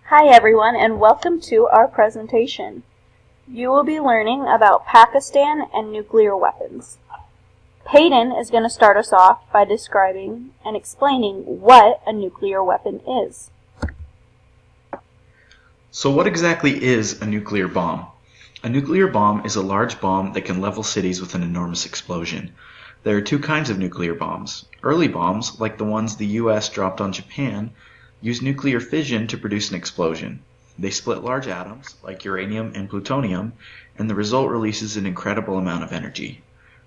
Hi everyone and welcome to our presentation. You will be learning about Pakistan and nuclear weapons. Peyton is going to start us off by describing and explaining what a nuclear weapon is. So what exactly is a nuclear bomb? A nuclear bomb is a large bomb that can level cities with an enormous explosion. There are two kinds of nuclear bombs. Early bombs, like the ones the US dropped on Japan, use nuclear fission to produce an explosion. They split large atoms, like uranium and plutonium, and the result releases an incredible amount of energy.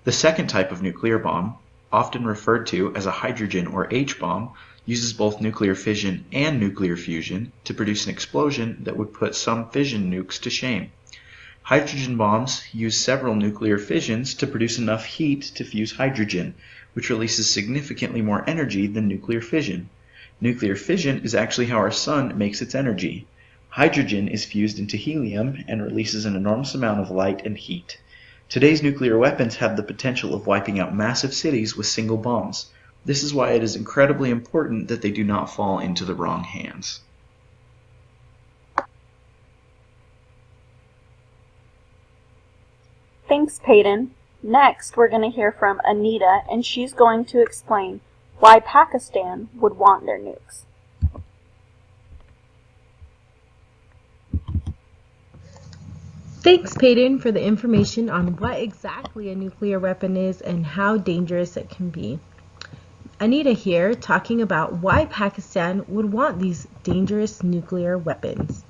The second type of nuclear bomb, often referred to as a hydrogen or H-bomb, uses both nuclear fission and nuclear fusion to produce an explosion that would put some fission nukes to shame. Hydrogen bombs use several nuclear fissions to produce enough heat to fuse hydrogen, which releases significantly more energy than nuclear fission. Nuclear fission is actually how our sun makes its energy. Hydrogen is fused into helium and releases an enormous amount of light and heat. Today's nuclear weapons have the potential of wiping out massive cities with single bombs. This is why it is incredibly important that they do not fall into the wrong hands. Thanks, Peyton. Next, we're going to hear from Anita, and she's going to explain why Pakistan would want their nukes. Thanks, Peyton, for the information on what exactly a nuclear weapon is and how dangerous it can be. Anita here talking about why Pakistan would want these dangerous nuclear weapons.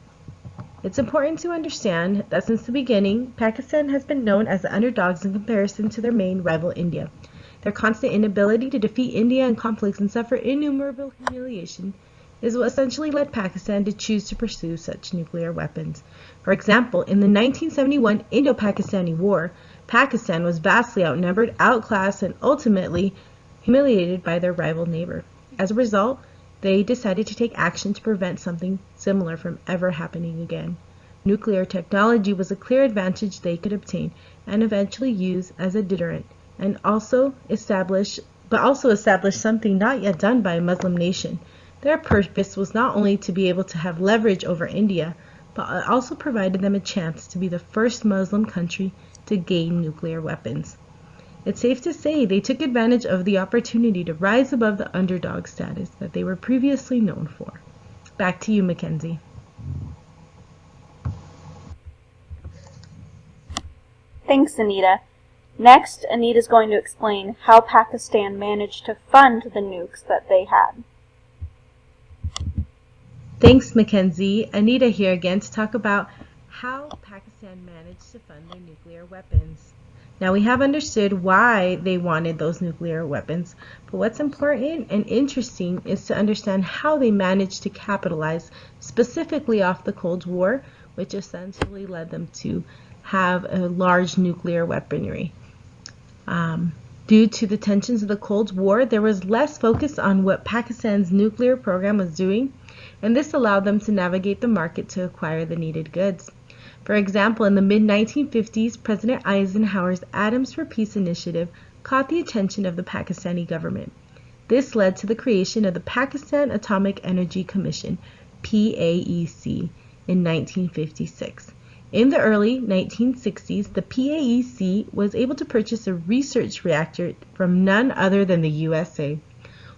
It's important to understand that since the beginning, Pakistan has been known as the underdogs in comparison to their main rival India. Their constant inability to defeat India in conflicts and suffer innumerable humiliation is what essentially led Pakistan to choose to pursue such nuclear weapons. For example, in the 1971 Indo-Pakistani War, Pakistan was vastly outnumbered, outclassed, and ultimately humiliated by their rival neighbor. As a result, they decided to take action to prevent something similar from ever happening again. Nuclear technology was a clear advantage they could obtain and eventually use as a deterrent, and also establish something not yet done by a Muslim nation. Their purpose was not only to be able to have leverage over India, but it also provided them a chance to be the first Muslim country to gain nuclear weapons. It's safe to say they took advantage of the opportunity to rise above the underdog status that they were previously known for. Back to you, Mackenzie. Thanks, Anita. Next, Anita is going to explain how Pakistan managed to fund the nukes that they had. Thanks, Mackenzie. Anita here again to talk about how Pakistan managed to fund their nuclear weapons. Now, we have understood why they wanted those nuclear weapons, but what's important and interesting is to understand how they managed to capitalize specifically off the Cold War, which essentially led them to have a large nuclear weaponry. Due to the tensions of the Cold War, there was less focus on what Pakistan's nuclear program was doing, and this allowed them to navigate the market to acquire the needed goods. For example, in the mid-1950s, President Eisenhower's Atoms for Peace initiative caught the attention of the Pakistani government. This led to the creation of the Pakistan Atomic Energy Commission, PAEC, in 1956. In the early 1960s, the PAEC was able to purchase a research reactor from none other than the USA.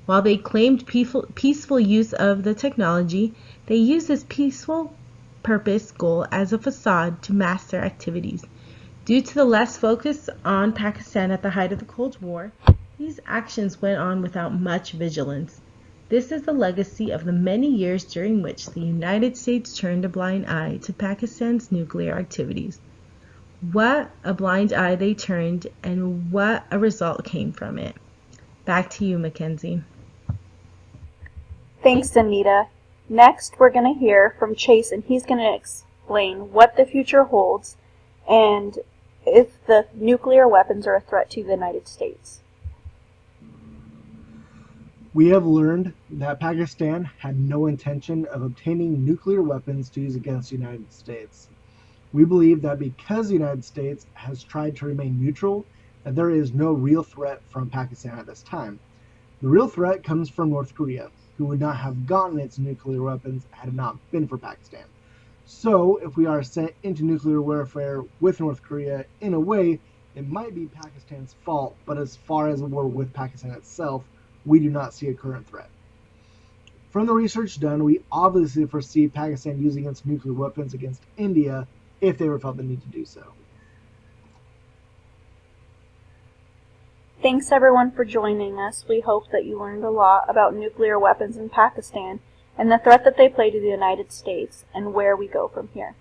While they claimed peaceful use of the technology, they used this peaceful purpose goal as a facade to mask their activities. Due to the less focus on Pakistan at the height of the Cold War, these actions went on without much vigilance. This is the legacy of the many years during which the United States turned a blind eye to Pakistan's nuclear activities. What a blind eye they turned, and what a result came from it. Back to you, Mackenzie. Thanks, Anita. Next, we're going to hear from Chase, and he's going to explain what the future holds and if the nuclear weapons are a threat to the United States. We have learned that Pakistan had no intention of obtaining nuclear weapons to use against the United States. We believe that because the United States has tried to remain neutral, that there is no real threat from Pakistan at this time. The real threat comes from North Korea, who would not have gotten its nuclear weapons had it not been for Pakistan. So, if we are sent into nuclear warfare with North Korea, in a way, it might be Pakistan's fault, but as far as a war with Pakistan itself, we do not see a current threat. From the research done, we obviously foresee Pakistan using its nuclear weapons against India if they ever felt the need to do so. Thanks everyone for joining us. We hope that you learned a lot about nuclear weapons in Pakistan and the threat that they play to the United States and where we go from here.